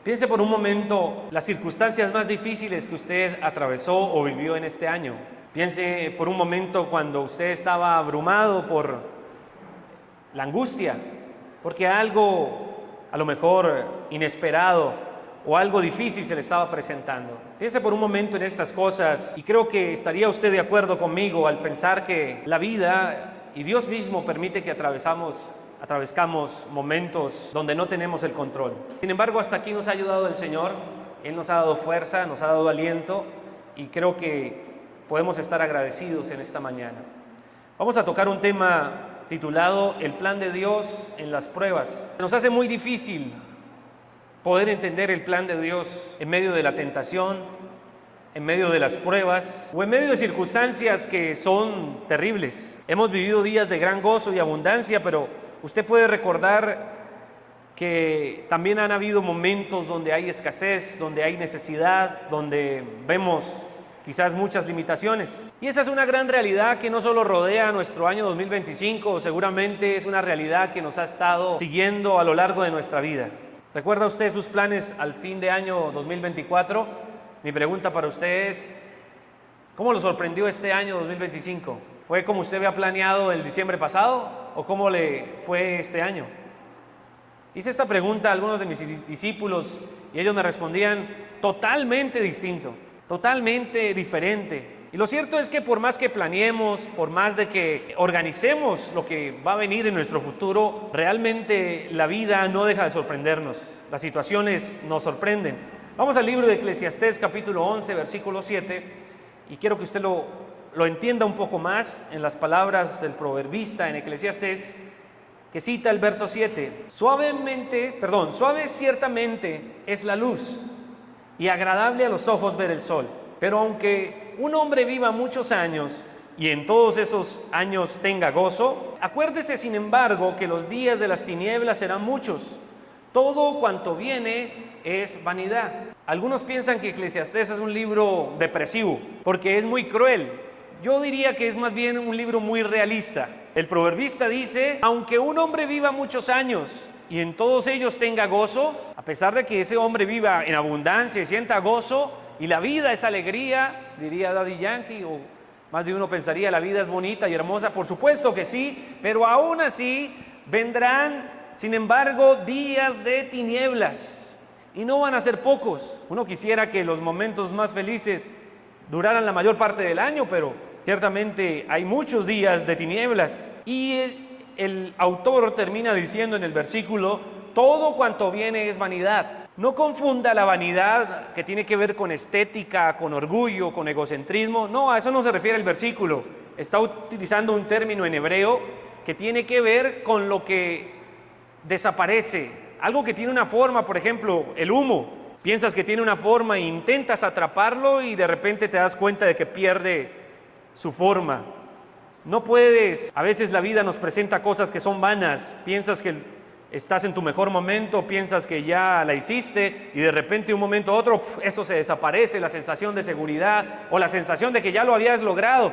Piense por un momento las circunstancias más difíciles que usted atravesó o vivió en este año. Piense por un momento cuando usted estaba abrumado por la angustia, porque algo a lo mejor inesperado o algo difícil se le estaba presentando. Piense por un momento en estas cosas y creo que estaría usted de acuerdo conmigo al pensar que la vida y Dios mismo permite que atravescamos momentos donde no tenemos el control. Sin embargo, hasta aquí nos ha ayudado el Señor. Él nos ha dado fuerza, nos ha dado aliento y creo que podemos estar agradecidos en esta mañana. Vamos a tocar un tema titulado El plan de Dios en las pruebas. Nos hace muy difícil poder entender el plan de Dios en medio de la tentación, en medio de las pruebas o en medio de circunstancias que son terribles. Hemos vivido días de gran gozo y abundancia, pero usted puede recordar que también han habido momentos donde hay escasez, donde hay necesidad, donde vemos quizás muchas limitaciones. Y esa es una gran realidad que no solo rodea nuestro año 2025, seguramente es una realidad que nos ha estado siguiendo a lo largo de nuestra vida. ¿Recuerda usted sus planes al fin de año 2024? Mi pregunta para usted es, ¿cómo lo sorprendió este año 2025? ¿Fue como usted había planeado el diciembre pasado o cómo le fue este año? Hice esta pregunta a algunos de mis discípulos y ellos me respondían totalmente distinto, totalmente diferente. Y lo cierto es que por más que planeemos, por más de que organicemos lo que va a venir en nuestro futuro, realmente la vida no deja de sorprendernos. Las situaciones nos sorprenden. Vamos al libro de Eclesiastés capítulo 11, versículo 7, y quiero que usted lo entienda un poco más en las palabras del proverbista en Eclesiastés, que cita el verso 7. Suave ciertamente es la luz y agradable a los ojos ver el sol, pero aunque un hombre viva muchos años y en todos esos años tenga gozo, acuérdese sin embargo que los días de las tinieblas serán muchos. Todo cuanto viene es vanidad. Algunos piensan que Eclesiastés es un libro depresivo porque es muy cruel. Yo diría que es más bien un libro muy realista. El proverbista dice, aunque un hombre viva muchos años y en todos ellos tenga gozo, a pesar de que ese hombre viva en abundancia y sienta gozo, y la vida es alegría, diría Daddy Yankee, o más de uno pensaría, la vida es bonita y hermosa, por supuesto que sí, pero aún así vendrán, sin embargo, días de tinieblas, y no van a ser pocos. Uno quisiera que los momentos más felices duraran la mayor parte del año, pero ciertamente hay muchos días de tinieblas. Y el autor termina diciendo en el versículo, todo cuanto viene es vanidad. No confunda la vanidad que tiene que ver con estética, con orgullo, con egocentrismo. No, a eso no se refiere el versículo. Está utilizando un término en hebreo que tiene que ver con lo que desaparece. Algo que tiene una forma, por ejemplo, el humo. Piensas que tiene una forma e intentas atraparlo y de repente te das cuenta de que pierde su forma. No puedes, a veces la vida nos presenta cosas que son vanas. Piensas que estás en tu mejor momento, piensas que ya la hiciste y de repente de un momento a otro eso se desaparece, la sensación de seguridad o la sensación de que ya lo habías logrado.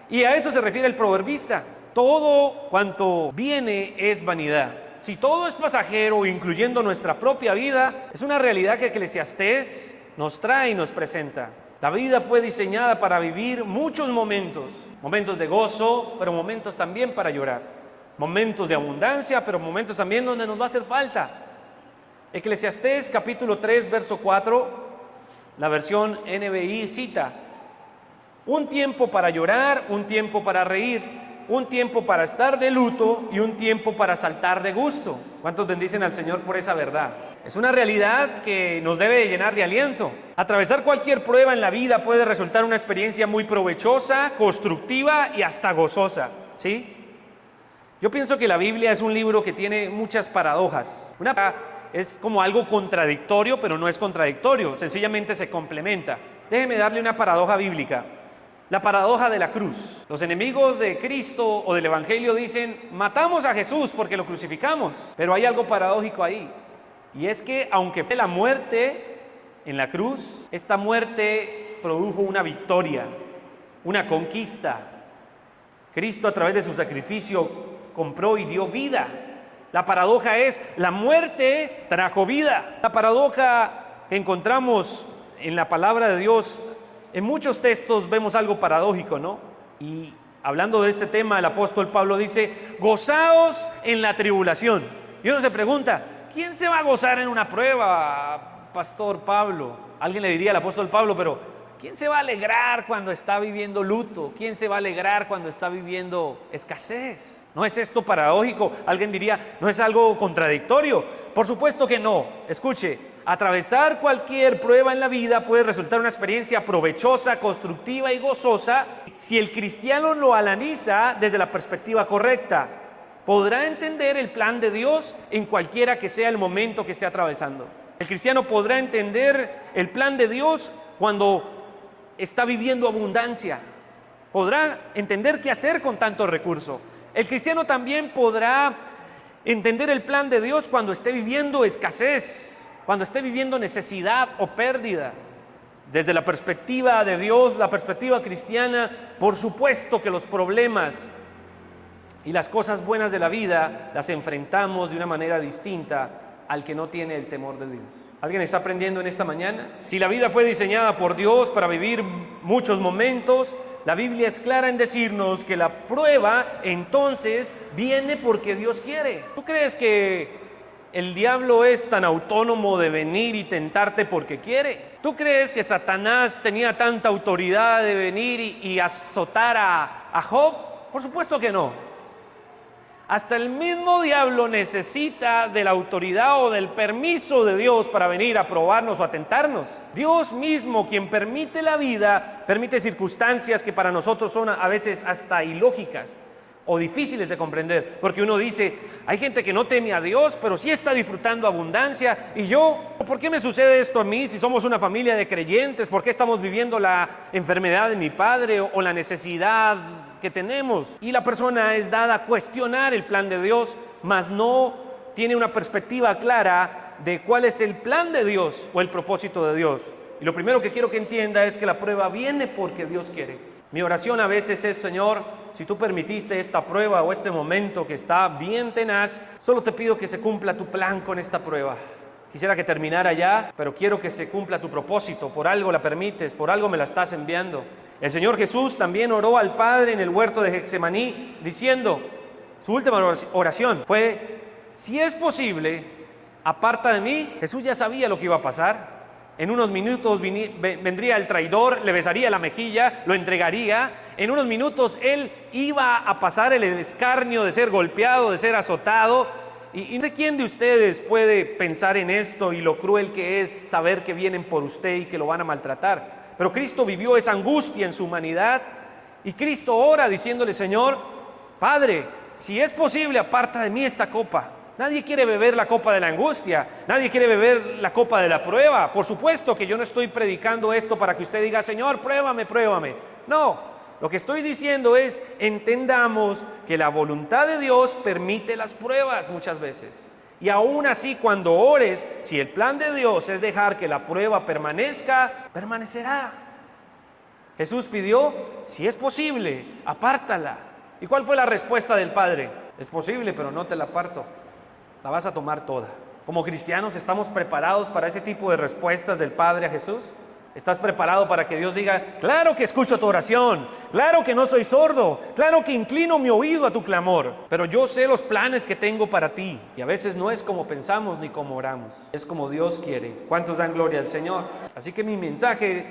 Y a eso se refiere el proverbista. Todo cuanto viene es vanidad. Si todo es pasajero, incluyendo nuestra propia vida, es una realidad que Eclesiastés nos trae y nos presenta. La vida fue diseñada para vivir muchos momentos de gozo, pero momentos también para llorar. Momentos de abundancia, pero momentos también donde nos va a hacer falta. Eclesiastés capítulo 3, verso 4, la versión NBI cita, un tiempo para llorar, un tiempo para reír, un tiempo para estar de luto y un tiempo para saltar de gusto. ¿Cuántos bendicen al Señor por esa verdad? Es una realidad que nos debe llenar de aliento. Atravesar cualquier prueba en la vida puede resultar una experiencia muy provechosa, constructiva y hasta gozosa, ¿sí? Yo pienso que la Biblia es un libro que tiene muchas paradojas. Una es como algo contradictorio, pero no es contradictorio, sencillamente se complementa. Déjeme darle una paradoja bíblica. La paradoja de la cruz. Los enemigos de Cristo o del Evangelio dicen, matamos a Jesús porque lo crucificamos. Pero hay algo paradójico ahí. Y es que aunque fue la muerte en la cruz, esta muerte produjo una victoria, una conquista. Cristo a través de su sacrificio compró y dio vida. La paradoja es: la muerte trajo vida. La paradoja que encontramos en la palabra de Dios, en muchos textos vemos algo paradójico, ¿no? Y hablando de este tema, el apóstol Pablo dice: gozaos en la tribulación. Y uno se pregunta: ¿quién se va a gozar en una prueba, pastor Pablo? Alguien le diría al apóstol Pablo: pero ¿quién se va a alegrar cuando está viviendo luto? ¿Quién se va a alegrar cuando está viviendo escasez? ¿No es esto paradójico? Alguien diría: ¿no es algo contradictorio? Por supuesto que no. Escuche, atravesar cualquier prueba en la vida puede resultar una experiencia provechosa, constructiva y gozosa si el cristiano lo analiza desde la perspectiva correcta. Podrá entender el plan de Dios en cualquiera que sea el momento que esté atravesando. El cristiano podrá entender el plan de Dios cuando está viviendo abundancia. Podrá entender qué hacer con tanto recurso. El cristiano también podrá entender el plan de Dios cuando esté viviendo escasez, cuando esté viviendo necesidad o pérdida. Desde la perspectiva de Dios, la perspectiva cristiana, por supuesto que los problemas y las cosas buenas de la vida las enfrentamos de una manera distinta al que no tiene el temor de Dios. ¿Alguien está aprendiendo en esta mañana? Si la vida fue diseñada por Dios para vivir muchos momentos, la Biblia es clara en decirnos que la prueba entonces viene porque Dios quiere. ¿Tú crees que el diablo es tan autónomo de venir y tentarte porque quiere? ¿Tú crees que Satanás tenía tanta autoridad de venir y azotar a Job? Por supuesto que no. Hasta el mismo diablo necesita de la autoridad o del permiso de Dios para venir a probarnos o a tentarnos. Dios mismo, quien permite la vida, permite circunstancias que para nosotros son a veces hasta ilógicas o difíciles de comprender, porque uno dice: hay gente que no teme a Dios, pero sí está disfrutando abundancia, y yo, ¿por qué me sucede esto a mí si somos una familia de creyentes? ¿Por qué estamos viviendo la enfermedad de mi padre o la necesidad que tenemos? Y la persona es dada a cuestionar el plan de Dios, mas no tiene una perspectiva clara de cuál es el plan de Dios o el propósito de Dios. Y lo primero que quiero que entienda es que la prueba viene porque Dios quiere. Mi oración a veces es: Señor, si tú permitiste esta prueba o este momento que está bien tenaz, solo te pido que se cumpla tu plan con esta prueba. Quisiera que terminara ya, pero quiero que se cumpla tu propósito. Por algo la permites, por algo me la estás enviando. El Señor Jesús también oró al Padre en el huerto de Getsemaní, diciendo, su última oración fue: si es posible, aparta de mí. Jesús ya sabía lo que iba a pasar. En unos minutos vendría el traidor, le besaría la mejilla, lo entregaría. En unos minutos él iba a pasar el escarnio de ser golpeado, de ser azotado. Y no sé quién de ustedes puede pensar en esto y lo cruel que es saber que vienen por usted y que lo van a maltratar. Pero Cristo vivió esa angustia en su humanidad, y Cristo ora diciéndole: Señor, Padre, si es posible, aparta de mí esta copa. Nadie quiere beber la copa de la angustia, nadie quiere beber la copa de la prueba. Por supuesto que yo no estoy predicando esto para que usted diga: Señor, pruébame, pruébame. No, lo que estoy diciendo es: entendamos que la voluntad de Dios permite las pruebas muchas veces. Y aún así, cuando ores, si el plan de Dios es dejar que la prueba permanezca, permanecerá. Jesús pidió: si es posible, apártala. ¿Y cuál fue la respuesta del Padre? Es posible, pero no te la aparto. La vas a tomar toda. Como cristianos, ¿estamos preparados para ese tipo de respuestas del Padre a Jesús? ¿Estás preparado para que Dios diga: claro que escucho tu oración, claro que no soy sordo, claro que inclino mi oído a tu clamor, pero yo sé los planes que tengo para ti? Y a veces no es como pensamos ni como oramos, es como Dios quiere. ¿Cuántos dan gloria al Señor? Así que mi mensaje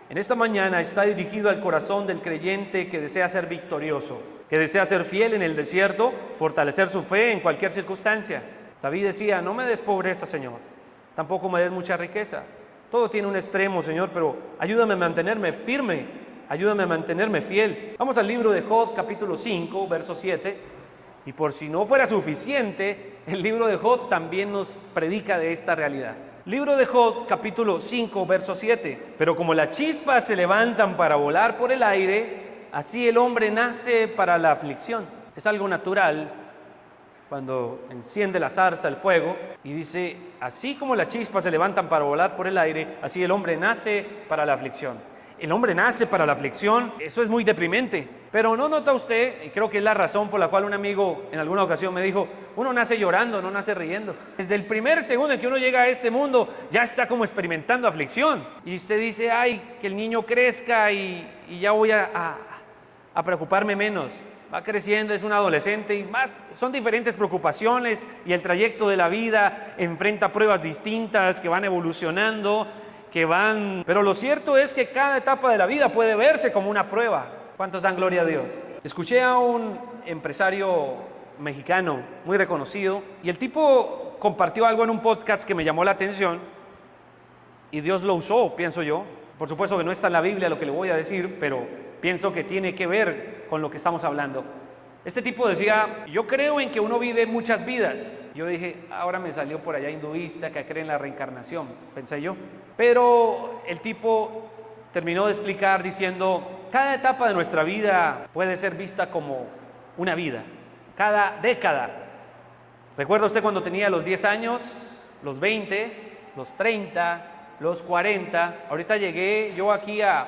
en esta mañana está dirigido al corazón del creyente que desea ser victorioso, que desea ser fiel en el desierto, fortalecer su fe en cualquier circunstancia. David decía: no me des pobreza, Señor, tampoco me des mucha riqueza. Todo tiene un extremo, Señor, pero ayúdame a mantenerme firme, ayúdame a mantenerme fiel. Vamos al libro de Job, capítulo 5, verso 7. Y por si no fuera suficiente, el libro de Job también nos predica de esta realidad. Libro de Job, capítulo 5, verso 7. Pero como las chispas se levantan para volar por el aire, así el hombre nace para la aflicción. Es algo natural cuando enciende la zarza el fuego, y dice: así como las chispas se levantan para volar por el aire, así el hombre nace para la aflicción. El hombre nace para la aflicción, eso es muy deprimente. Pero ¿no nota usted, y creo que es la razón por la cual un amigo en alguna ocasión me dijo, uno nace llorando, no nace riendo? Desde el primer segundo en que uno llega a este mundo, ya está como experimentando aflicción. Y usted dice, ay, que el niño crezca y ya voy a preocuparme menos. Va creciendo, es un adolescente y más, son diferentes preocupaciones y el trayecto de la vida enfrenta pruebas distintas que van evolucionando, pero lo cierto es que cada etapa de la vida puede verse como una prueba. ¿Cuántos dan gloria a Dios? Escuché a un empresario mexicano muy reconocido y el tipo compartió algo en un podcast que me llamó la atención y Dios lo usó, pienso yo. Por supuesto que no está en la Biblia lo que le voy a decir, pero pienso que tiene que ver con lo que estamos hablando. Este tipo decía, yo creo en que uno vive muchas vidas. Yo dije, ahora me salió por allá hinduista que cree en la reencarnación, pensé yo. Pero el tipo terminó de explicar diciendo, cada etapa de nuestra vida puede ser vista como una vida, cada década. ¿Recuerda usted cuando tenía los 10 años, los 20, los 30, los 40? Ahorita llegué yo aquí a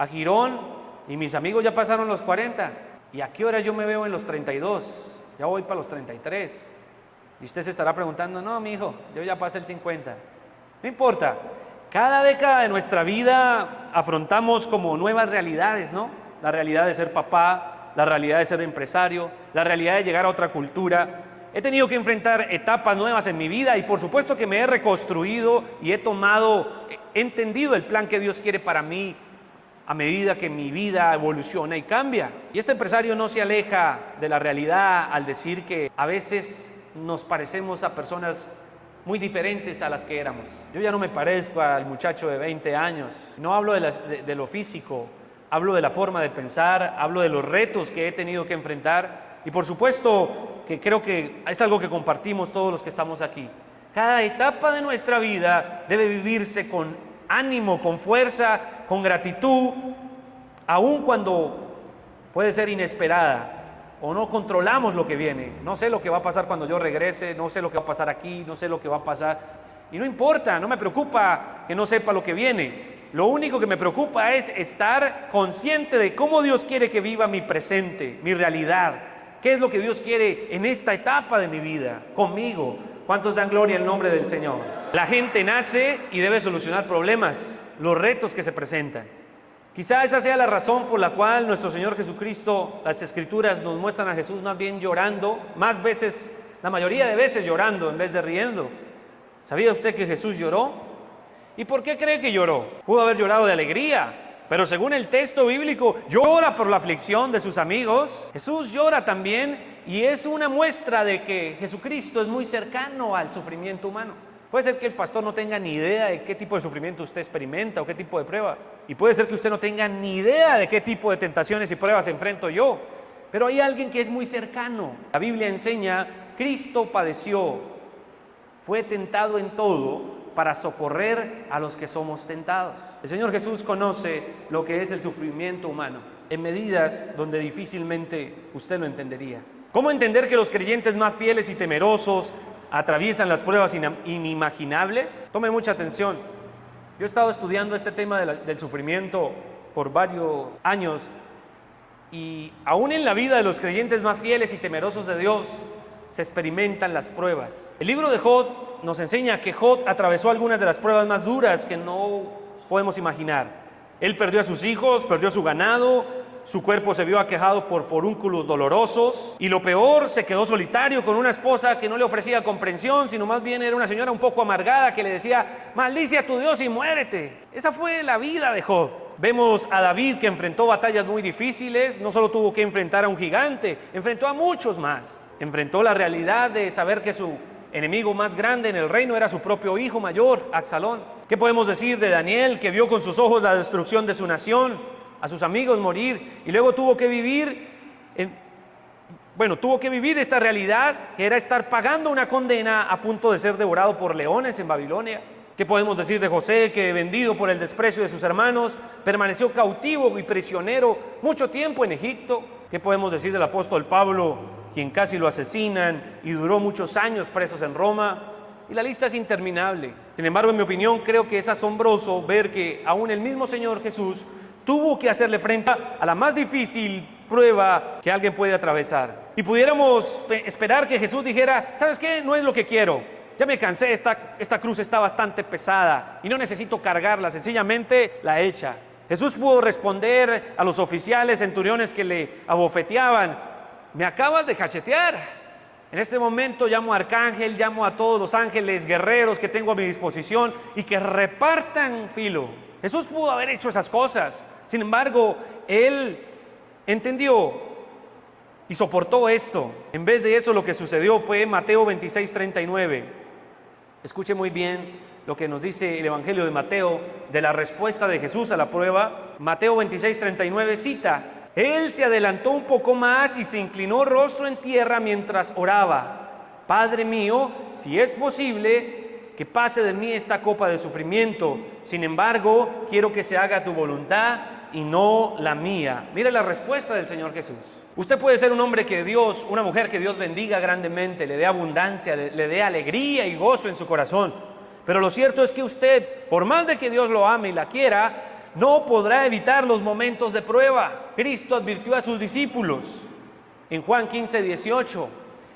Girón y mis amigos ya pasaron los 40. ¿Y a qué hora yo me veo en los 32? Ya voy para los 33. Y usted se estará preguntando, no, mijo, yo ya pasé el 50. No importa. Cada década de nuestra vida afrontamos como nuevas realidades, ¿no? La realidad de ser papá, la realidad de ser empresario, la realidad de llegar a otra cultura. He tenido que enfrentar etapas nuevas en mi vida y por supuesto que me he reconstruido y he entendido el plan que Dios quiere para mí a medida que mi vida evoluciona y cambia. Y este empresario no se aleja de la realidad al decir que a veces nos parecemos a personas muy diferentes a las que éramos. Yo ya no me parezco al muchacho de 20 años. No hablo de lo físico, hablo de la forma de pensar, hablo de los retos que he tenido que enfrentar y por supuesto que creo que es algo que compartimos todos los que estamos aquí. Cada etapa de nuestra vida debe vivirse con ánimo, con fuerza, con gratitud, aun cuando puede ser inesperada o no controlamos lo que viene. No sé lo que va a pasar cuando yo regrese, no sé lo que va a pasar aquí, no sé lo que va a pasar. Y no importa, no me preocupa que no sepa lo que viene. Lo único que me preocupa es estar consciente de cómo Dios quiere que viva mi presente, mi realidad. ¿Qué es lo que Dios quiere en esta etapa de mi vida, conmigo? ¿Cuántos dan gloria al nombre del Señor? La gente nace y debe solucionar problemas, los retos que se presentan. Quizá esa sea la razón por la cual nuestro Señor Jesucristo, las Escrituras nos muestran a Jesús más bien llorando, más veces, la mayoría de veces llorando en vez de riendo. ¿Sabía usted que Jesús lloró? ¿Y por qué cree que lloró? Pudo haber llorado de alegría, pero según el texto bíblico, llora por la aflicción de sus amigos. Jesús llora también y es una muestra de que Jesucristo es muy cercano al sufrimiento humano. Puede ser que el pastor no tenga ni idea de qué tipo de sufrimiento usted experimenta o qué tipo de prueba. Y puede ser que usted no tenga ni idea de qué tipo de tentaciones y pruebas enfrento yo. Pero hay alguien que es muy cercano. La Biblia enseña, Cristo padeció, fue tentado en todo para socorrer a los que somos tentados. El Señor Jesús conoce lo que es el sufrimiento humano en medidas donde difícilmente usted lo entendería. ¿Cómo entender que los creyentes más fieles y temerosos atraviesan las pruebas inimaginables? Tome mucha atención. Yo he estado estudiando este tema del sufrimiento por varios años y aún en la vida de los creyentes más fieles y temerosos de Dios se experimentan las pruebas. El libro de Job nos enseña que Job atravesó algunas de las pruebas más duras que no podemos imaginar. Él perdió a sus hijos, perdió su ganado, su cuerpo se vio aquejado por forúnculos dolorosos y lo peor, se quedó solitario con una esposa que no le ofrecía comprensión, sino más bien era una señora un poco amargada que le decía, maldice a tu Dios y muérete. Esa fue la vida de Job. Vemos a David que enfrentó batallas muy difíciles, no solo tuvo que enfrentar a un gigante, enfrentó a muchos más. Enfrentó la realidad de saber que su enemigo más grande en el reino era su propio hijo mayor, Absalón. ¿Qué podemos decir de Daniel, que vio con sus ojos la destrucción de su nación, a sus amigos morir, y luego tuvo que vivir esta realidad, que era estar pagando una condena a punto de ser devorado por leones en Babilonia? ¿Qué podemos decir de José, que vendido por el desprecio de sus hermanos, permaneció cautivo y prisionero mucho tiempo en Egipto? ¿Qué podemos decir del apóstol Pablo, quien casi lo asesinan y duró muchos años presos en Roma? y la lista es interminable. Sin embargo, en mi opinión, creo que es asombroso ver que aún el mismo Señor Jesús tuvo que hacerle frente a la más difícil prueba que alguien puede atravesar. Y pudiéramos esperar que Jesús dijera, ¿sabes qué? No es lo que quiero. Ya me cansé, esta cruz está bastante pesada y no necesito cargarla, sencillamente la echa. Jesús pudo responder a los oficiales centuriones que le abofeteaban, me acabas de cachetear. En este momento llamo a arcángel, llamo a todos los ángeles guerreros que tengo a mi disposición y que repartan filo. Jesús pudo haber hecho esas cosas. Sin embargo, Él entendió y soportó esto. En vez de eso, lo que sucedió fue Mateo 26:39. Escuche muy bien lo que nos dice el Evangelio de Mateo de la respuesta de Jesús a la prueba. Mateo 26:39 cita: Él se adelantó un poco más y se inclinó rostro en tierra mientras oraba. Padre mío, si es posible, que pase de mí esta copa de sufrimiento. Sin embargo, quiero que se haga tu voluntad y no la mía. Mire la respuesta del Señor Jesús. Usted puede ser un hombre que Dios, una mujer que Dios bendiga grandemente, le dé abundancia, le dé alegría y gozo en su corazón. Pero lo cierto es que usted, por más de que Dios lo ame y la quiera, no podrá evitar los momentos de prueba. Cristo advirtió a sus discípulos en Juan 15:18,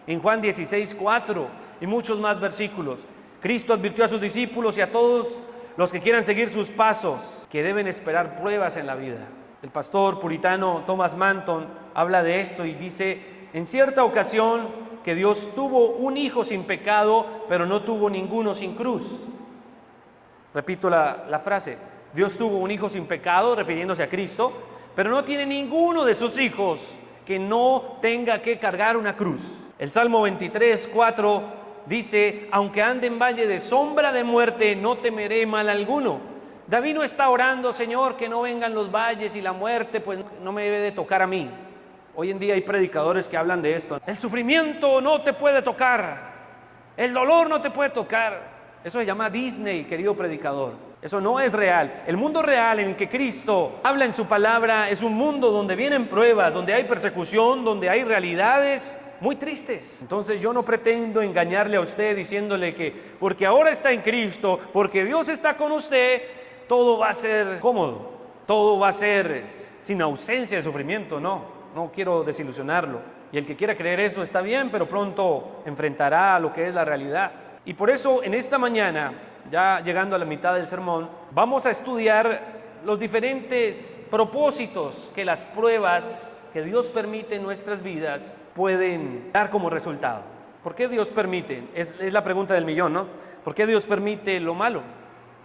en Juan 16:4 y muchos más versículos. Cristo advirtió a sus discípulos y a todos los que quieran seguir sus pasos que deben esperar pruebas en la vida. El pastor puritano Thomas Manton habla de esto y dice: en cierta ocasión que Dios tuvo un hijo sin pecado, pero no tuvo ninguno sin cruz. Repito la frase: Dios tuvo un hijo sin pecado, refiriéndose a Cristo, pero no tiene ninguno de sus hijos que no tenga que cargar una cruz. El Salmo 23:4 dice: aunque ande en valle de sombra de muerte, no temeré mal alguno. David no está orando: Señor, que no vengan los valles y la muerte, pues no me debe de tocar a mí. Hoy en día hay predicadores que hablan de esto. El sufrimiento no te puede tocar, el dolor no te puede tocar. Eso se llama Disney, querido predicador. Eso no es real. El mundo real en el que Cristo habla en su palabra es un mundo donde vienen pruebas, donde hay persecución, donde hay realidades muy tristes. Entonces yo no pretendo engañarle a usted diciéndole que porque ahora está en Cristo, porque Dios está con usted, todo va a ser cómodo, todo va a ser sin ausencia de sufrimiento. No quiero desilusionarlo. Y el que quiera creer eso está bien, pero pronto enfrentará lo que es la realidad. Y por eso en esta mañana, ya llegando a la mitad del sermón, vamos a estudiar los diferentes propósitos que las pruebas que Dios permite en nuestras vidas pueden dar como resultado. ¿Por qué Dios permite? Es la pregunta del millón, ¿no? ¿Por qué Dios permite lo malo?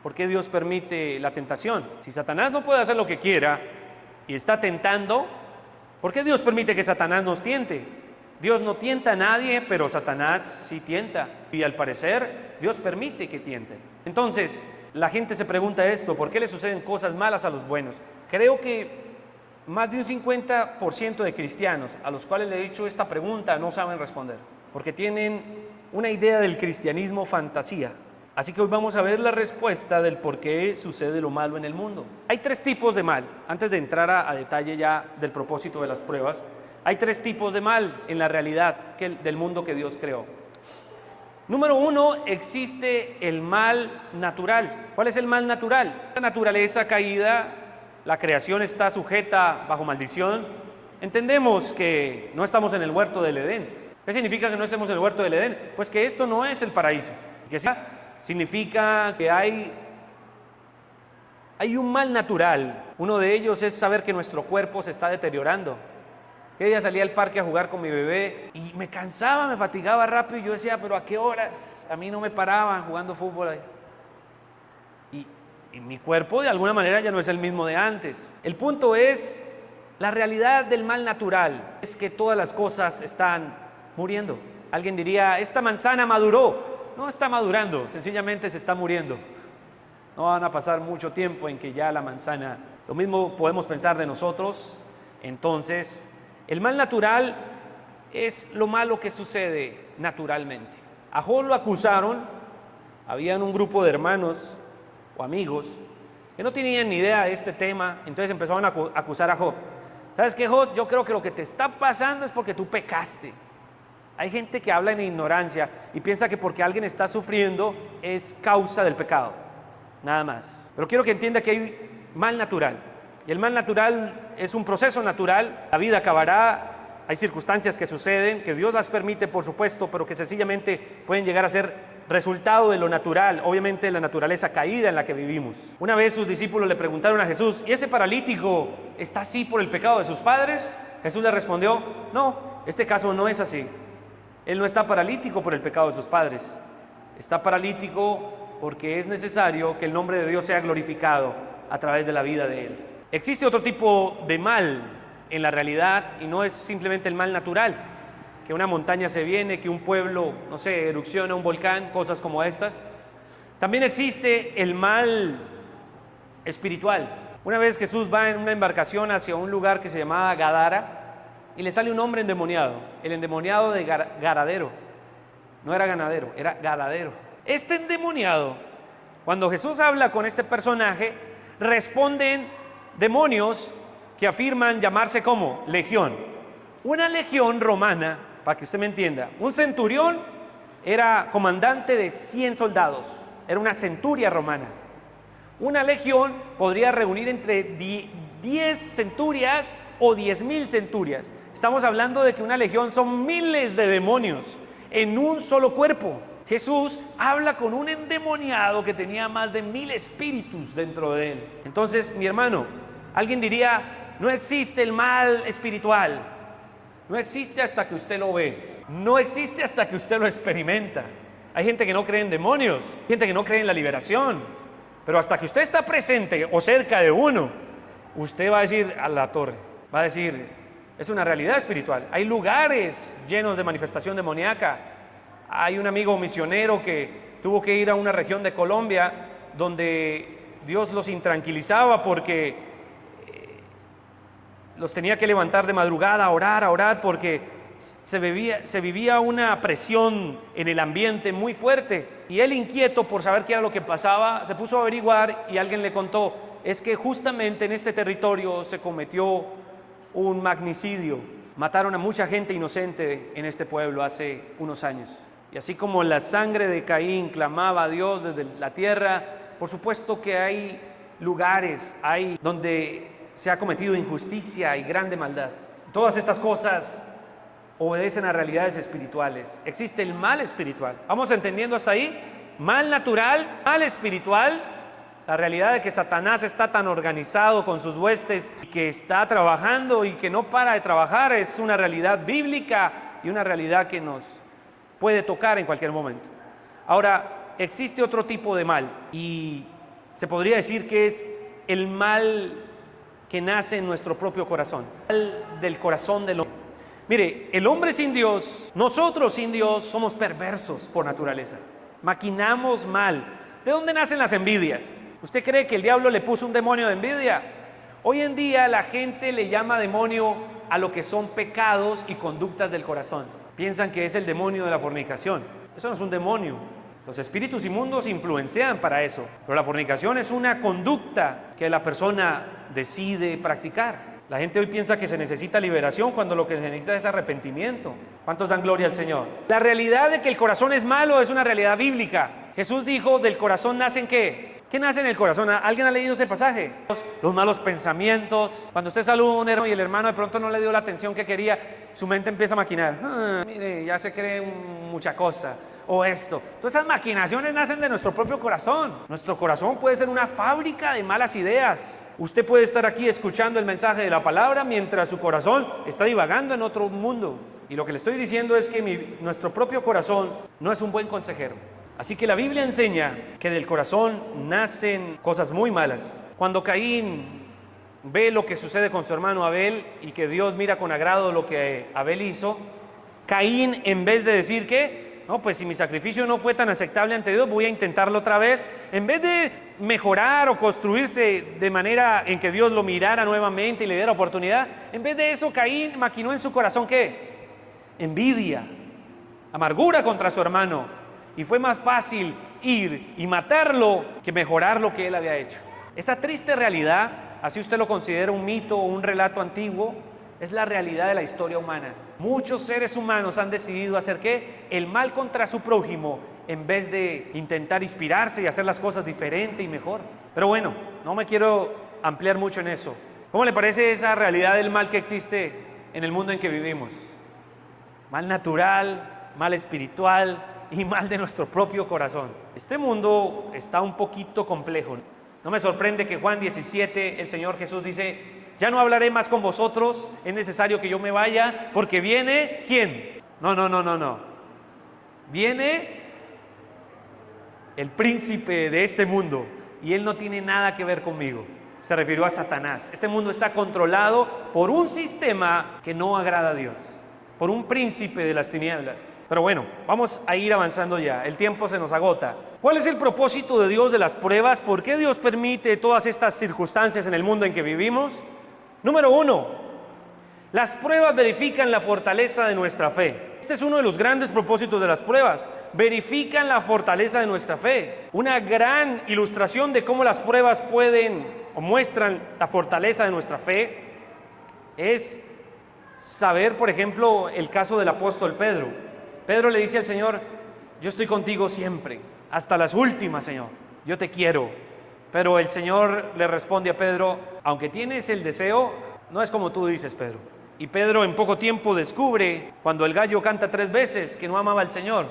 ¿Por qué Dios permite la tentación? Si Satanás no puede hacer lo que quiera y está tentando, ¿por qué Dios permite que Satanás nos tiente? Dios no tienta a nadie, pero Satanás sí tienta. Y al parecer, Dios permite que tienten. Entonces, la gente se pregunta esto: ¿por qué le suceden cosas malas a los buenos? Creo que más de un 50% de cristianos a los cuales le he hecho esta pregunta no saben responder, porque tienen una idea del cristianismo fantasía. Así que hoy vamos a ver la respuesta del por qué sucede lo malo en el mundo. Hay tres tipos de mal. Antes de entrar a detalle ya del propósito de las pruebas, hay tres tipos de mal en la realidad del mundo que Dios creó. Número uno, existe el mal natural. ¿Cuál es el mal natural? La naturaleza caída, la creación está sujeta bajo maldición. Entendemos que no estamos en el huerto del Edén. ¿Qué significa que no estemos en el huerto del Edén? Pues que esto no es el paraíso. Que significa que hay un mal natural. Uno de ellos es saber que nuestro cuerpo se está deteriorando. Que día salí al parque a jugar con mi bebé y me cansaba, me fatigaba rápido y yo decía, pero ¿a qué horas? A mí no me paraban jugando fútbol ahí. Y mi cuerpo de alguna manera ya no es el mismo de antes. El punto es, la realidad del mal natural es que todas las cosas están muriendo. Alguien diría, esta manzana maduró. No está madurando, sencillamente se está muriendo. No van a pasar mucho tiempo en que ya la manzana... Lo mismo podemos pensar de nosotros. Entonces, el mal natural es lo malo que sucede naturalmente. A Job lo acusaron. Habían un grupo de hermanos o amigos que no tenían ni idea de este tema. Entonces empezaron a acusar a Job. ¿Sabes qué, Job? Yo creo que lo que te está pasando es porque tú pecaste. Hay gente que habla en ignorancia y piensa que porque alguien está sufriendo es causa del pecado, nada más. Pero quiero que entienda que hay mal natural. Y el mal natural es un proceso natural. La vida acabará, hay circunstancias que suceden, que Dios las permite, por supuesto, pero que sencillamente pueden llegar a ser resultado de lo natural, obviamente de la naturaleza caída en la que vivimos. Una vez sus discípulos le preguntaron a Jesús: ¿y ese paralítico está así por el pecado de sus padres? Jesús le respondió: no, este caso no es así. Él no está paralítico por el pecado de sus padres. Está paralítico porque es necesario que el nombre de Dios sea glorificado a través de la vida de él. Existe otro tipo de mal en la realidad y no es simplemente el mal natural, que una montaña se viene, que un pueblo, no sé, erupciona un volcán, cosas como estas. También existe el mal espiritual. Una vez Jesús va en una embarcación hacia un lugar que se llamaba Gadara y le sale un hombre endemoniado, el endemoniado de Garadero. No era ganadero, era Garadero. Este endemoniado, cuando Jesús habla con este personaje, responden demonios que afirman llamarse como legión. Una legión romana, para que usted me entienda, un centurión era comandante de 100 soldados, era una centuria romana. Una legión podría reunir entre 10 centurias o 10,000 centurias. Estamos hablando de que una legión son miles de demonios en un solo cuerpo. Jesús habla con un endemoniado que tenía más de 1,000 espíritus dentro de él. Entonces, mi hermano, alguien diría: no existe el mal espiritual. No existe hasta que usted lo ve. No existe hasta que usted lo experimenta. Hay gente que no cree en demonios, gente que no cree en la liberación. Pero hasta que usted está presente o cerca de uno, usted va a decir a la torre, va a decir: es una realidad espiritual. Hay lugares llenos de manifestación demoníaca. Hay un amigo misionero que tuvo que ir a una región de Colombia donde Dios los intranquilizaba porque los tenía que levantar de madrugada a orar, porque se vivía una presión en el ambiente muy fuerte. Y él, inquieto por saber qué era lo que pasaba, se puso a averiguar y alguien le contó: es que justamente en este territorio se cometió un magnicidio. Mataron a mucha gente inocente en este pueblo hace unos años. Y así como la sangre de Caín clamaba a Dios desde la tierra, por supuesto que hay lugares, hay donde se ha cometido injusticia y grande maldad. Todas estas cosas obedecen a realidades espirituales. Existe el mal espiritual. ¿Vamos entendiendo hasta ahí? Mal natural, mal espiritual. La realidad de que Satanás está tan organizado con sus huestes y que está trabajando y que no para de trabajar es una realidad bíblica y una realidad que nos puede tocar en cualquier momento. Ahora, existe otro tipo de mal y se podría decir que es el mal que nace en nuestro propio corazón, el mal del corazón del hombre. Mire, el hombre sin Dios, nosotros sin Dios, somos perversos por naturaleza, maquinamos mal. ¿De dónde nacen las envidias? ¿Usted cree que el diablo le puso un demonio de envidia? Hoy en día la gente le llama demonio a lo que son pecados y conductas del corazón. Piensan que es el demonio de la fornicación. Eso no es un demonio. Los espíritus inmundos influencian para eso. Pero la fornicación es una conducta que la persona decide practicar. La gente hoy piensa que se necesita liberación cuando lo que se necesita es arrepentimiento. ¿Cuántos dan gloria al Señor? La realidad de que el corazón es malo es una realidad bíblica. Jesús dijo: del corazón nacen ¿qué? ¿Qué nace en el corazón? ¿Alguien ha leído ese pasaje? Los malos pensamientos. Cuando usted saluda a un hermano y el hermano de pronto no le dio la atención que quería, su mente empieza a maquinar. Mire, ya se cree mucha cosa. O esto. Todas esas maquinaciones nacen de nuestro propio corazón. Nuestro corazón puede ser una fábrica de malas ideas. Usted puede estar aquí escuchando el mensaje de la palabra mientras su corazón está divagando en otro mundo. Y lo que le estoy diciendo es que nuestro propio corazón no es un buen consejero. Así que la Biblia enseña que del corazón nacen cosas muy malas. Cuando Caín ve lo que sucede con su hermano Abel y que Dios mira con agrado lo que Abel hizo, Caín, en vez de decir que no, pues si mi sacrificio no fue tan aceptable ante Dios, voy a intentarlo otra vez, en vez de mejorar o construirse de manera en que Dios lo mirara nuevamente y le diera oportunidad, en vez de eso Caín maquinó en su corazón ¿qué? Envidia, amargura contra su hermano. Y fue más fácil ir y matarlo que mejorar lo que él había hecho. Esa triste realidad, así usted lo considera un mito o un relato antiguo, es la realidad de la historia humana. Muchos seres humanos han decidido hacer ¿qué? El mal contra su prójimo en vez de intentar inspirarse y hacer las cosas diferente y mejor. Pero bueno, no me quiero ampliar mucho en eso. ¿Cómo le parece esa realidad del mal que existe en el mundo en que vivimos? Mal natural, mal espiritual y mal de nuestro propio corazón. Este mundo está un poquito complejo. No me sorprende que Juan 17, el Señor Jesús dice: ya no hablaré más con vosotros, es necesario que yo me vaya, porque viene, ¿quién? No. Viene el príncipe de este mundo, y él no tiene nada que ver conmigo. Se refirió a Satanás. Este mundo está controlado por un sistema que no agrada a Dios, por un príncipe de las tinieblas. Pero bueno, vamos a ir avanzando ya, el tiempo se nos agota. ¿Cuál es el propósito de Dios de las pruebas? ¿Por qué Dios permite todas estas circunstancias en el mundo en que vivimos? Número 1, las pruebas verifican la fortaleza de nuestra fe. Este es uno de los grandes propósitos de las pruebas. Verifican la fortaleza de nuestra fe. Una gran ilustración de cómo las pruebas pueden o muestran la fortaleza de nuestra fe es saber, por ejemplo, el caso del apóstol Pedro. Pedro le dice al Señor: yo estoy contigo siempre, hasta las últimas, Señor. Yo te quiero. Pero el Señor le responde a Pedro: aunque tienes el deseo, no es como tú dices, Pedro. Y Pedro en poco tiempo descubre, cuando el gallo canta 3 veces, que no amaba al Señor.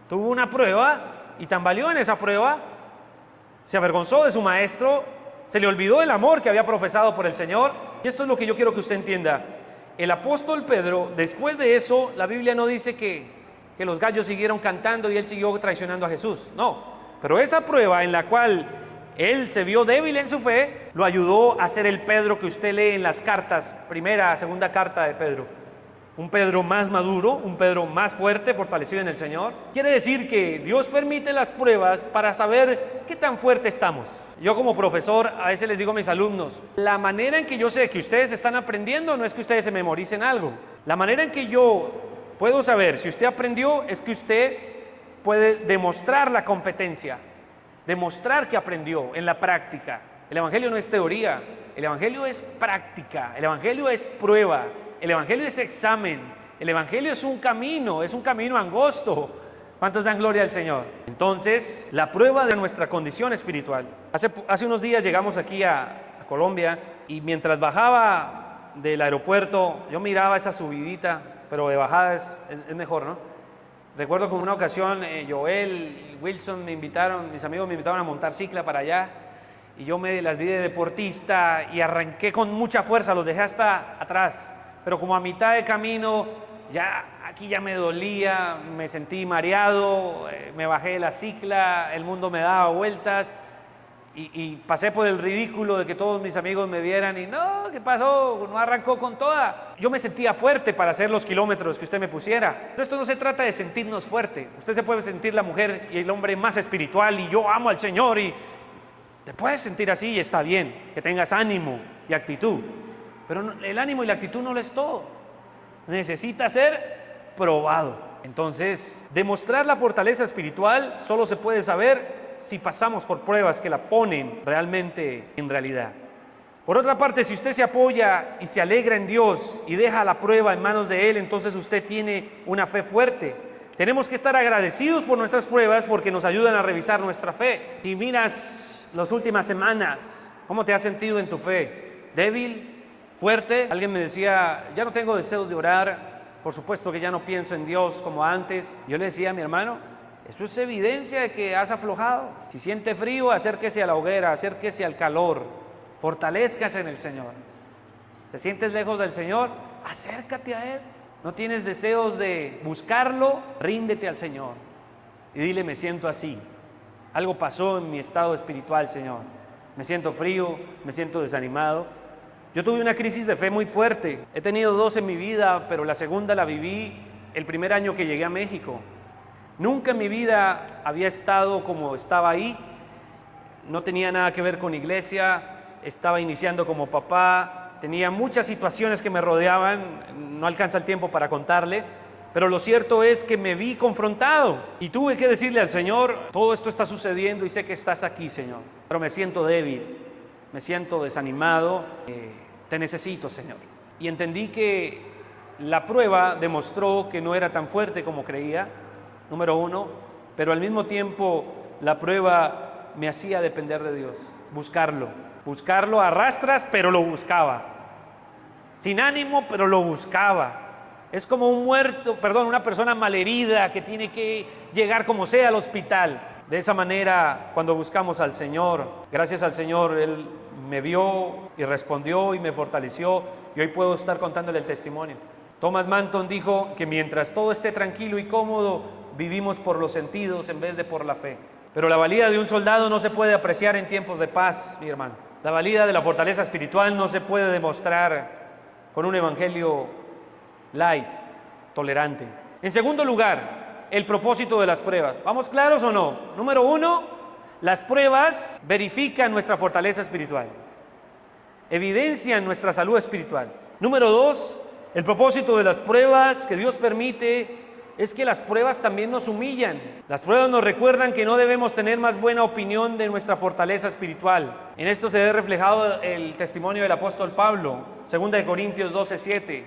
Tuvo una prueba y tambaleó en esa prueba, se avergonzó de su maestro, se le olvidó el amor que había profesado por el Señor. Y esto es lo que yo quiero que usted entienda. El apóstol Pedro, después de eso, la Biblia no dice que los gallos siguieron cantando y él siguió traicionando a Jesús. No, pero esa prueba en la cual él se vio débil en su fe, lo ayudó a ser el Pedro que usted lee en las cartas, primera, segunda carta de Pedro. Un Pedro más maduro, un Pedro más fuerte, fortalecido en el Señor. Quiere decir que Dios permite las pruebas para saber qué tan fuerte estamos. Yo como profesor a veces les digo a mis alumnos: la manera en que yo sé que ustedes están aprendiendo no es que ustedes se memoricen algo. La manera en que yo puedo saber si usted aprendió es que usted puede demostrar la competencia, demostrar que aprendió en la práctica. El Evangelio no es teoría, el Evangelio es práctica, el Evangelio es prueba, el Evangelio es examen, el Evangelio es un camino angosto. ¿Cuántos dan gloria al Señor? Entonces, la prueba de nuestra condición espiritual. Hace unos días llegamos aquí a Colombia, y mientras bajaba del aeropuerto, yo miraba esa subidita, pero de bajada es mejor, ¿no? Recuerdo que en una ocasión Joel, Wilson mis amigos me invitaron a montar cicla para allá, y yo me las di de deportista y arranqué con mucha fuerza, los dejé hasta atrás, pero como a mitad de camino aquí ya me dolía, me sentí mareado, me bajé de la cicla, el mundo me daba vueltas, y pasé por el ridículo de que todos mis amigos me vieran y: no, ¿qué pasó? No arrancó con toda. Yo me sentía fuerte para hacer los kilómetros que usted me pusiera. Pero esto no se trata de sentirnos fuerte. Usted se puede sentir la mujer y el hombre más espiritual, y yo amo al Señor, y te puedes sentir así, y está bien, que tengas ánimo y actitud. Pero el ánimo y la actitud no lo es todo. Necesita ser probado. Entonces, demostrar la fortaleza espiritual solo se puede saber si pasamos por pruebas que la ponen realmente en realidad. Por otra parte, si usted se apoya y se alegra en Dios y deja la prueba en manos de Él, entonces usted tiene una fe fuerte. Tenemos que estar agradecidos por nuestras pruebas porque nos ayudan a revisar nuestra fe. Si miras las últimas semanas, ¿cómo te has sentido en tu fe? ¿Débil? ¿Fuerte? Alguien me decía: ya no tengo deseos de orar, por supuesto que ya no pienso en Dios como antes. Yo le decía a mi hermano: eso es evidencia de que has aflojado. Si siente frío, acérquese a la hoguera, acérquese al calor, fortalézcase en el Señor. ¿Te sientes lejos del Señor? Acércate a Él. ¿No tienes deseos de buscarlo? Ríndete al Señor y dile: me siento así. Algo pasó en mi estado espiritual, Señor. Me siento frío, me siento desanimado. Yo tuve una crisis de fe muy fuerte. He tenido 2 en mi vida, pero la segunda la viví el primer año que llegué a México. Nunca en mi vida había estado como estaba ahí. No tenía nada que ver con iglesia. Estaba iniciando como papá. Tenía muchas situaciones que me rodeaban. No alcanza el tiempo para contarle. Pero lo cierto es que me vi confrontado y tuve que decirle al Señor: todo esto está sucediendo y sé que estás aquí, Señor, pero me siento débil, me siento desanimado, te necesito, Señor. Y entendí que La prueba demostró que no era tan fuerte como creía, número uno, pero al mismo tiempo la prueba me hacía depender de Dios, buscarlo a rastras, pero lo buscaba, sin ánimo, pero lo buscaba. Es como una persona malherida que tiene que llegar como sea al hospital. De esa manera, cuando buscamos al Señor, gracias al Señor, Él me vio y respondió y me fortaleció, y hoy puedo estar contándole el testimonio. Thomas Manton dijo que mientras todo esté tranquilo y cómodo, vivimos por los sentidos en vez de por la fe. Pero la valía de un soldado no se puede apreciar en tiempos de paz, mi hermano. La valía de la fortaleza espiritual no se puede demostrar con un evangelio light, tolerante. En segundo lugar, el propósito de las pruebas. ¿Vamos claros o no? Número uno, las pruebas verifican nuestra fortaleza espiritual, evidencian nuestra salud espiritual. Número dos, el propósito de las pruebas que Dios permite es que las pruebas también nos humillan. Las pruebas nos recuerdan que no debemos tener más buena opinión de nuestra fortaleza espiritual. En esto se ve reflejado el testimonio del apóstol Pablo, 2 Corintios 12:7.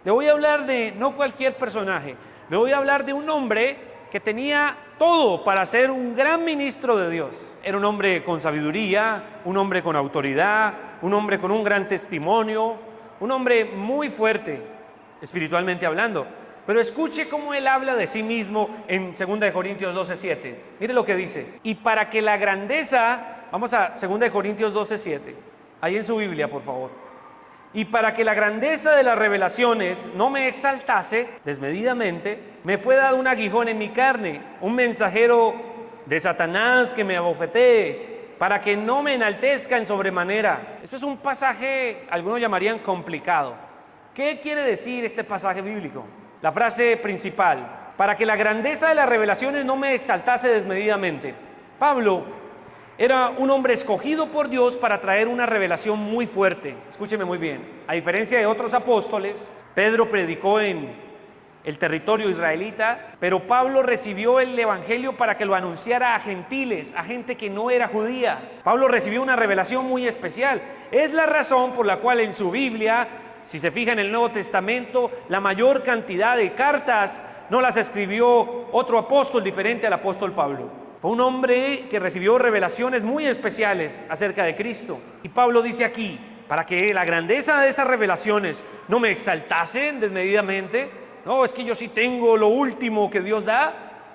Le voy a hablar de no cualquier personaje, le voy a hablar de un hombre que tenía todo para ser un gran ministro de Dios. Era un hombre con sabiduría, un hombre con autoridad, un hombre con un gran testimonio, un hombre muy fuerte, espiritualmente hablando. Pero escuche cómo él habla de sí mismo en 2 Corintios 12:7. Mire lo que dice. Y para que la grandeza, vamos a 2 Corintios 12:7, ahí en su Biblia, por favor. Y para que la grandeza de las revelaciones no me exaltase desmedidamente, me fue dado un aguijón en mi carne, un mensajero de Satanás que me abofetee, para que no me enaltezca en sobremanera. Eso es un pasaje, algunos llamarían complicado. ¿Qué quiere decir este pasaje bíblico? La frase principal, para que la grandeza de las revelaciones no me exaltase desmedidamente. Pablo era un hombre escogido por Dios para traer una revelación muy fuerte. Escúcheme muy bien. A diferencia de otros apóstoles, Pedro predicó en el territorio israelita, pero Pablo recibió el evangelio para que lo anunciara a gentiles, a gente que no era judía. Pablo recibió una revelación muy especial. Es la razón por la cual en su Biblia, si se fija en el Nuevo Testamento, la mayor cantidad de cartas no las escribió otro apóstol diferente al apóstol Pablo. Fue un hombre que recibió revelaciones muy especiales acerca de Cristo. Y Pablo dice aquí, para que la grandeza de esas revelaciones no me exaltasen desmedidamente, no, es que yo sí tengo lo último que Dios da,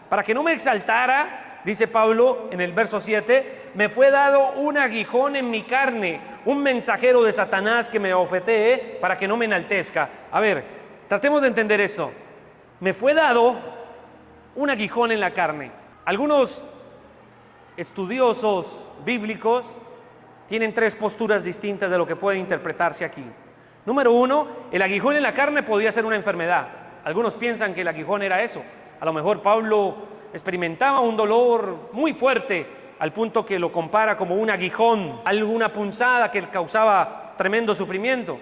para que no me exaltara, dice Pablo en el verso 7, me fue dado un aguijón en mi carne, un mensajero de Satanás que me abofetee para que no me enaltezca. A ver, tratemos de entender eso. Me fue dado un aguijón en la carne. Algunos estudiosos bíblicos tienen tres posturas distintas de lo que puede interpretarse aquí. Número uno, el aguijón en la carne podía ser una enfermedad. Algunos piensan que el aguijón era eso. A lo mejor Pablo experimentaba un dolor muy fuerte al punto que lo compara como un aguijón, alguna punzada que causaba tremendo sufrimiento.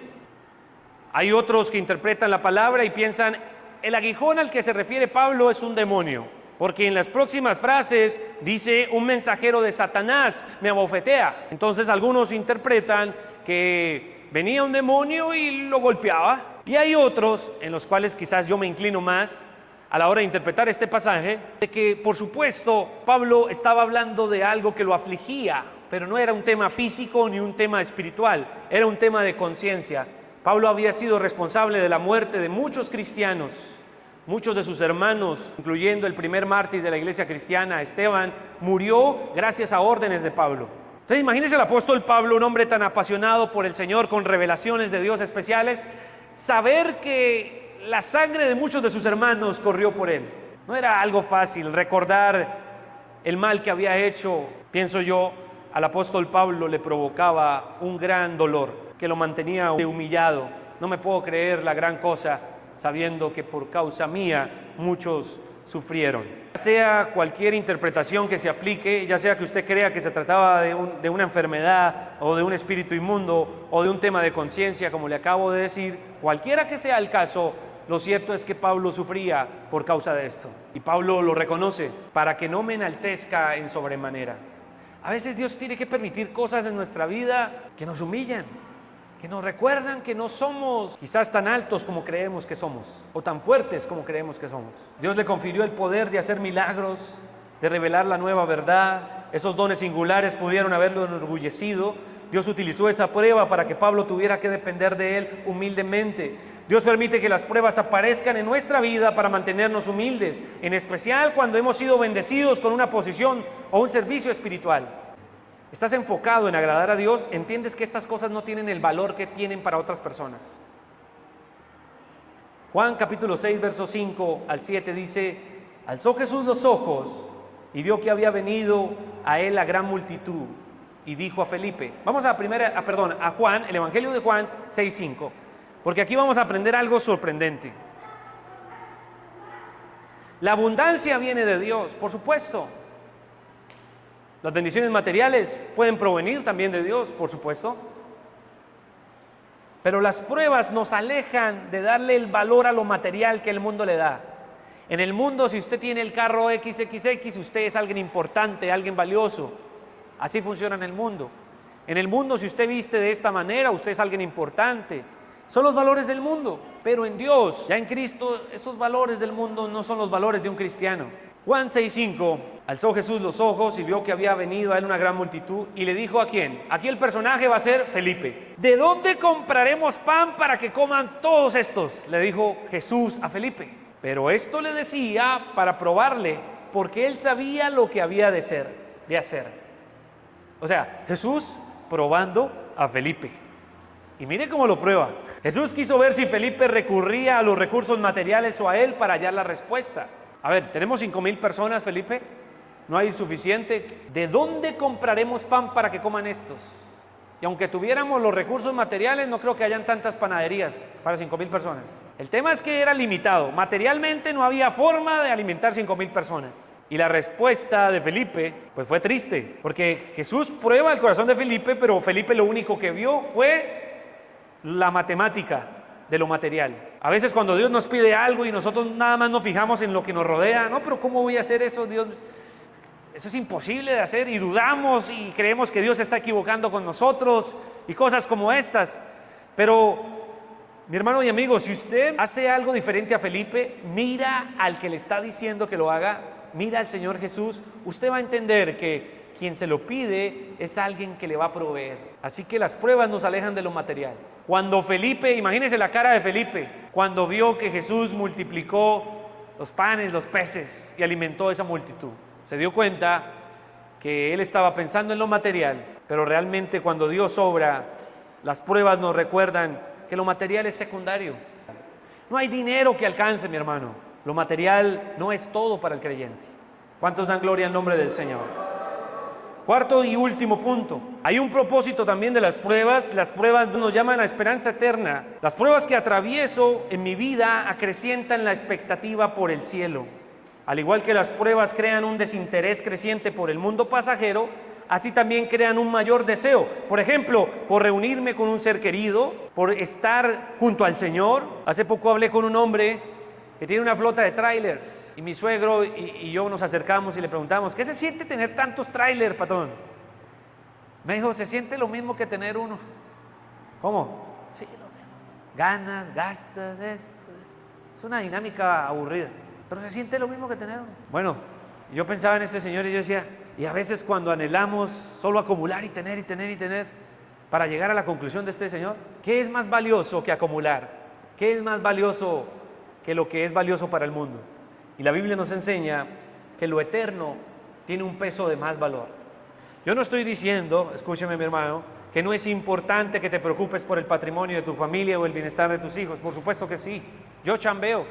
Hay otros que interpretan la palabra y piensan, el aguijón al que se refiere Pablo es un demonio, porque en las próximas frases dice, un mensajero de Satanás me abofetea. Entonces algunos interpretan que venía un demonio y lo golpeaba. Y hay otros, en los cuales quizás yo me inclino más a la hora de interpretar este pasaje, de que por supuesto Pablo estaba hablando de algo que lo afligía, pero no era un tema físico ni un tema espiritual, era un tema de conciencia. Pablo había sido responsable de la muerte de muchos cristianos, muchos de sus hermanos, incluyendo el primer mártir de la iglesia cristiana, Esteban, murió gracias a órdenes de Pablo. Entonces imagínense el apóstol Pablo, un hombre tan apasionado por el Señor, con revelaciones de Dios especiales, saber que la sangre de muchos de sus hermanos corrió por él. No era algo fácil recordar el mal que había hecho. Pienso yo, al apóstol Pablo le provocaba un gran dolor que lo mantenía humillado. No me puedo creer la gran cosa sabiendo que por causa mía muchos sufrieron. Ya sea cualquier interpretación que se aplique, ya sea que usted crea que se trataba de una enfermedad o de un espíritu inmundo o de un tema de conciencia, como le acabo de decir, cualquiera que sea el caso, lo cierto es que Pablo sufría por causa de esto. Y Pablo lo reconoce, para que no me enaltezca en sobremanera. A veces Dios tiene que permitir cosas en nuestra vida que nos humillan. que nos recuerdan que no somos quizás tan altos como creemos que somos, o tan fuertes como creemos que somos. Dios le confirió el poder de hacer milagros, de revelar la nueva verdad. Esos dones singulares pudieron haberlo enorgullecido. Dios utilizó esa prueba para que Pablo tuviera que depender de él humildemente. Dios permite que las pruebas aparezcan en nuestra vida para mantenernos humildes, en especial cuando hemos sido bendecidos con una posición o un servicio espiritual. Estás enfocado en agradar a Dios, entiendes que estas cosas no tienen el valor que tienen para otras personas. Juan capítulo 6, versos 5 al 7 dice: alzó Jesús los ojos y vio que había venido a él la gran multitud, y dijo a Felipe, vamos a Juan, el Evangelio de Juan 6, 5, porque aquí vamos a aprender algo sorprendente. La abundancia viene de Dios, por supuesto. Las bendiciones materiales pueden provenir también de Dios, por supuesto. Pero las pruebas nos alejan de darle el valor a lo material que el mundo le da. En el mundo, si usted tiene el carro XXX, usted es alguien importante, alguien valioso. Así funciona en el mundo. En el mundo, si usted viste de esta manera, usted es alguien importante. Son los valores del mundo. Pero en Dios, ya en Cristo, estos valores del mundo no son los valores de un cristiano. Juan 6:5, alzó Jesús los ojos y vio que había venido a él una gran multitud y le dijo: ¿a quién? Aquí el personaje va a ser Felipe. ¿De dónde compraremos pan para que coman todos estos?, le dijo Jesús a Felipe. Pero esto le decía para probarle, porque él sabía lo que había de hacer. O sea, Jesús probando a Felipe. Y mire cómo lo prueba. Jesús quiso ver si Felipe recurría a los recursos materiales o a él para hallar la respuesta. A ver, tenemos 5,000 personas, Felipe, no hay suficiente. ¿De dónde compraremos pan para que coman estos? Y aunque tuviéramos los recursos materiales, no creo que hayan tantas panaderías para 5,000 personas. El tema es que era limitado. Materialmente no había forma de alimentar 5,000 personas. Y la respuesta de Felipe, pues fue triste, porque Jesús prueba el corazón de Felipe, pero Felipe lo único que vio fue la matemática de lo material. A veces cuando Dios nos pide algo y nosotros nada más nos fijamos en lo que nos rodea, no, pero ¿cómo voy a hacer eso, Dios? Eso es imposible de hacer, y dudamos y creemos que Dios se está equivocando con nosotros y cosas como estas. Pero, mi hermano y amigo, si usted hace algo diferente a Felipe, mira al que le está diciendo que lo haga, mira al Señor Jesús, usted va a entender que quien se lo pide es alguien que le va a proveer. Así que las pruebas nos alejan de lo material. Cuando Felipe, imagínense la cara de Felipe, cuando vio que Jesús multiplicó los panes, los peces y alimentó a esa multitud, se dio cuenta que él estaba pensando en lo material, pero realmente cuando Dios obra, las pruebas nos recuerdan que lo material es secundario. No hay dinero que alcance, mi hermano. Lo material no es todo para el creyente. ¿Cuántos dan gloria al nombre del Señor? Cuarto y último punto. Hay un propósito también de las pruebas. Las pruebas nos llaman a esperanza eterna. Las pruebas que atravieso en mi vida acrecientan la expectativa por el cielo. Al igual que las pruebas crean un desinterés creciente por el mundo pasajero, así también crean un mayor deseo. Por ejemplo, por reunirme con un ser querido, por estar junto al Señor. Hace poco hablé con un hombre que tiene una flota de trailers, y mi suegro y yo nos acercamos y le preguntamos: ¿qué se siente tener tantos trailers, patrón? Me dijo: se siente lo mismo que tener uno. ¿Cómo? Sí, lo mismo. Ganas, gastas, es una dinámica aburrida, pero se siente lo mismo que tener uno. Bueno, yo pensaba en este señor y yo decía: y a veces cuando anhelamos solo acumular y tener y tener y tener para llegar a la conclusión de este señor, ¿qué es más valioso que acumular? ¿Qué es más valioso que lo que es valioso para el mundo? Y la Biblia nos enseña que lo eterno tiene un peso de más valor. Yo no estoy diciendo, escúcheme mi hermano, que no es importante que te preocupes por el patrimonio de tu familia o el bienestar de tus hijos. Por supuesto que sí. Yo chambeo.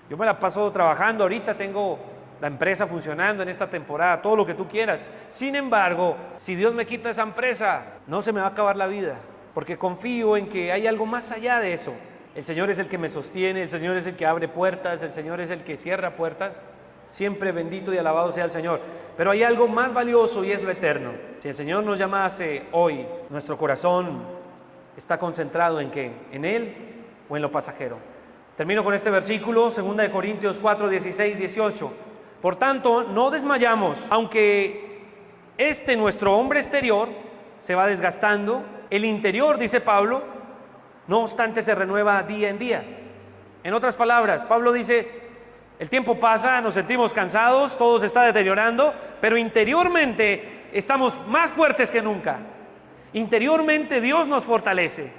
Yo me la paso trabajando, ahorita tengo la empresa funcionando en esta temporada, todo lo que tú quieras. Sin embargo, si Dios me quita esa empresa, no se me va a acabar la vida, porque confío en que hay algo más allá de eso. El Señor es el que me sostiene, el Señor es el que abre puertas, el Señor es el que cierra puertas. Siempre bendito y alabado sea el Señor. Pero hay algo más valioso y es lo eterno. Si el Señor nos llamase hoy, nuestro corazón está concentrado ¿en qué? ¿En Él o en lo pasajero? Termino con este versículo, 2 Corintios 4, 16, 18. Por tanto, no desmayamos, aunque nuestro hombre exterior se va desgastando, el interior, dice Pablo, no obstante se renueva día en día. En otras palabras, Pablo dice, el tiempo pasa, nos sentimos cansados, todo se está deteriorando, pero interiormente estamos más fuertes que nunca. Interiormente Dios nos fortalece.